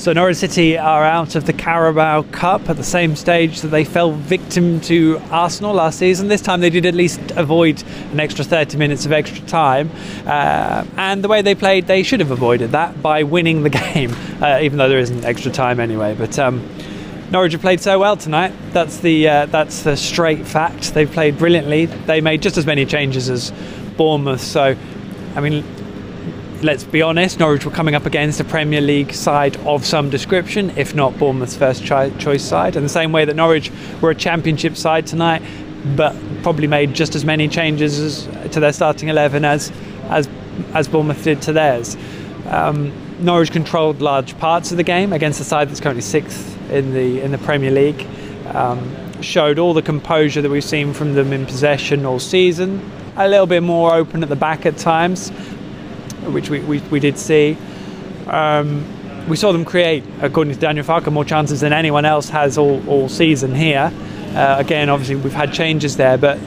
So Norwich City are out of the Carabao Cup at the same stage that they fell victim to Arsenal last season. This time they did at least avoid an extra 30 minutes of extra time. And the way they played, they should have avoided that by winning the game, even though there isn't extra time anyway. But Norwich have played so well tonight. That's the straight fact. They've played brilliantly. They made just as many changes as Bournemouth. So, I mean, let's be honest, Norwich were coming up against a Premier League side of some description, if not Bournemouth's first choice side. In the same way that Norwich were a Championship side tonight, but probably made just as many changes to their starting 11 as Bournemouth did to theirs. Norwich controlled large parts of the game against a side that's currently 6th in the Premier League. Showed all the composure that we've seen from them in possession all season. A little bit more open at the back at times, which we did see. We saw them create, according to Daniel Farke, more chances than anyone else has all season here. Again, obviously we've had changes there, but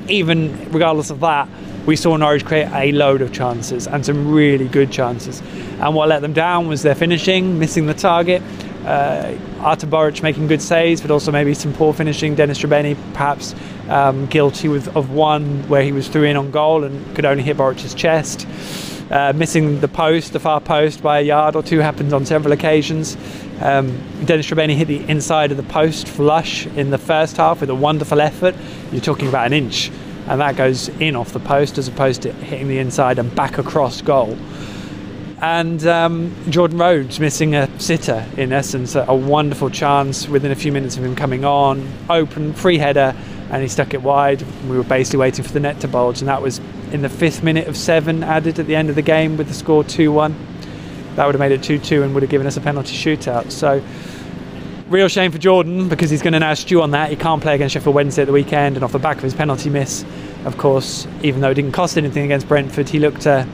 even regardless of that, we saw Norwich create a load of chances and some really good chances. And what let them down was their finishing, missing the target. Artur Boruc making good saves, but also maybe some poor finishing. Dennis Trebeni perhaps guilty of one where he was through in on goal and could only hit Boruc's chest. Missing the far post by a yard or two happens on several occasions. Dennis Trebeni hit the inside of the post flush in the first half with a wonderful effort. You're talking about an inch, and that goes in off the post as opposed to hitting the inside and back across goal. And Jordan Rhodes missing a sitter, in essence, a wonderful chance within a few minutes of him coming on, open, free header, and he stuck it wide. We were basically waiting for the net to bulge, and that was in the 5th minute of 7 added at the end of the game with the score 2-1. That would have made it 2-2 and would have given us a penalty shootout. So, real shame for Jordan, because he's going to now stew on that. He can't play against Sheffield Wednesday at the weekend, and off the back of his penalty miss, of course, even though it didn't cost anything against Brentford, he looked a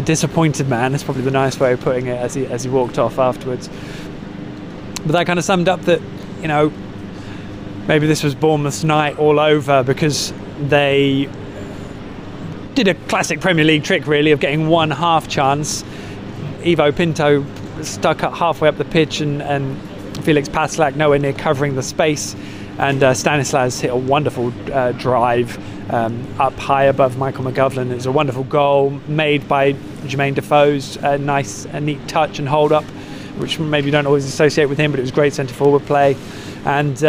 disappointed man. That's probably the nice way of putting it, as he walked off afterwards. But that kind of summed up that, you know, maybe this was Bournemouth's night all over, because they did a classic Premier League trick, really, of getting one half chance. Ivo Pinto stuck up halfway up the pitch, and Felix Passlack nowhere near covering the space, and Stanislas hit a wonderful drive up high above Michael McGovern. It was a wonderful goal made by Jermaine Defoe's nice and neat touch and hold up, which maybe you don't always associate with him, but it was great centre forward play. And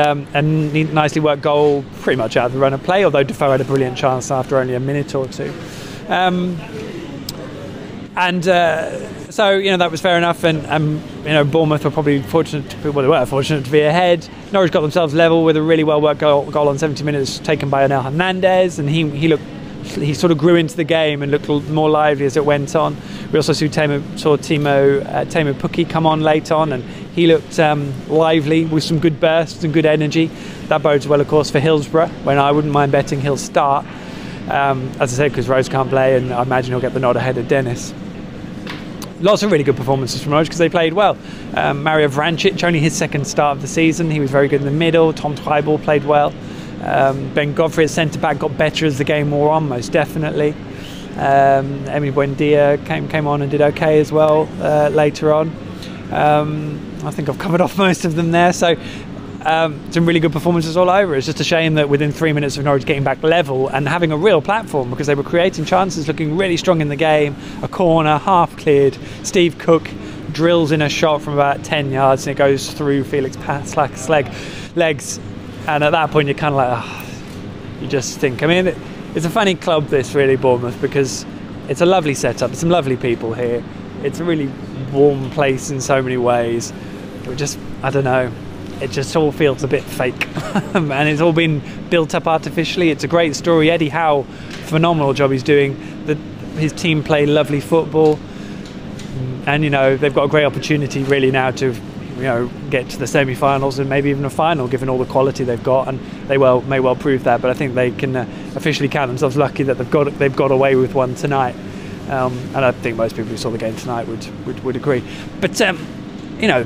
nicely worked goal pretty much out of the run of play, although Defoe had a brilliant chance after only a minute or two. So, you know, that was fair enough, and you know, Bournemouth were probably fortunate to be ahead. Norwich got themselves level with a really well worked goal on 70 minutes taken by Anel Hernandez, and he sort of grew into the game and looked more lively as it went on. We also saw Timo Pukki come on late on, and he looked lively with some good bursts and good energy. That bodes well, of course, for Hillsborough, when I wouldn't mind betting he'll start. As I said, because Rose can't play, and I imagine he'll get the nod ahead of Dennis. Lots of really good performances from Norwich because they played well. Mario Vrancic, only his 2nd start of the season. He was very good in the middle. Tom Twybull played well. Ben Godfrey at centre-back got better as the game wore on, most definitely. Emi Buendia came on and did okay as well later on. I think I've covered off most of them there. So some really good performances all over. It's just a shame that within 3 minutes of Norwich getting back level and having a real platform, because they were creating chances, looking really strong in the game. A corner, half cleared. Steve Cook drills in a shot from about 10 yards and it goes through Felix Passlack's legs. And at that point you're kind of like, you just think, I mean, it's a funny club this, really, Bournemouth, because it's a lovely setup. There's some lovely people here. It's a really warm place in so many ways. It just, I don't know, it just all feels a bit fake. And it's all been built up artificially. It's a great story. Eddie Howe, phenomenal job he's doing. His team play lovely football, and you know, they've got a great opportunity really now to, you know, get to the semi-finals and maybe even a final, given all the quality they've got, and they may well prove that. But I think they can officially count themselves lucky that they've got away with one tonight, and I think most people who saw the game tonight would agree. But you know,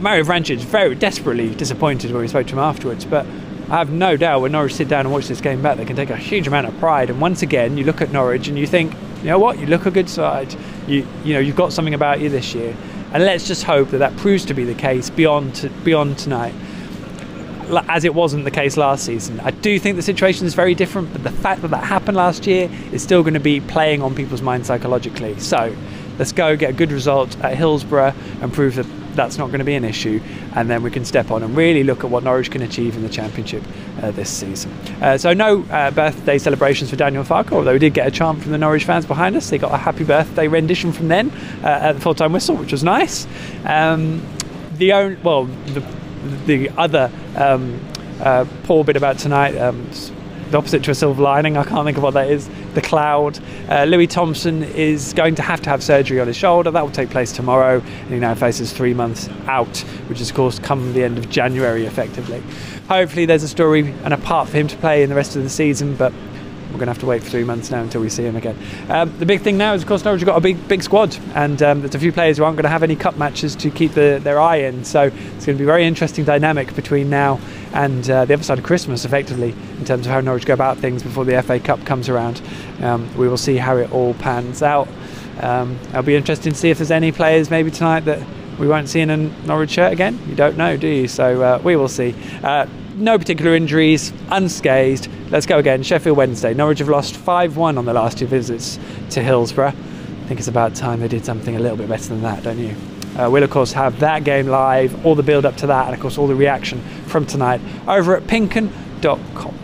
Mario Vrancic very desperately disappointed when we spoke to him afterwards, but I have no doubt when Norwich sit down and watch this game back, they can take a huge amount of pride. And once again, you look at Norwich and you think, you know what, you look a good side. You know, you've got something about you this year. And let's just hope that that proves to be the case beyond tonight, as it wasn't the case last season. I do think the situation is very different, but the fact that that happened last year is still going to be playing on people's minds psychologically. So let's go get a good result at Hillsborough and prove that that's not going to be an issue, and then we can step on and really look at what Norwich can achieve in the Championship this season. So no birthday celebrations for Daniel Farke, although we did get a chant from the Norwich fans behind us. They got a happy birthday rendition from them at the full-time whistle, which was nice. The other poor bit about tonight, the opposite to a silver lining, I can't think of what that is, the cloud. Louis Thompson is going to have surgery on his shoulder. That will take place tomorrow, and he now faces 3 months out, which is of course come the end of January effectively. Hopefully there's a story and a part for him to play in the rest of the season, but we're going to have to wait for 3 months now until we see him again. The big thing now is, of course, Norwich have got a big squad, and there's a few players who aren't going to have any cup matches to keep their eye in. So it's going to be a very interesting dynamic between now and the other side of Christmas, effectively, in terms of how Norwich go about things before the FA Cup comes around. We will see how it all pans out. It'll be interesting to see if there's any players maybe tonight that we won't see in a Norwich shirt again. You don't know, do you? So we will see. No particular injuries, unscathed. Let's go again. Sheffield Wednesday. Norwich have lost 5-1 on the last 2 visits to Hillsborough. I think it's about time they did something a little bit better than that, don't you? We'll of course have that game live, all the build up to that, and of course all the reaction from tonight over at PinkUn.com.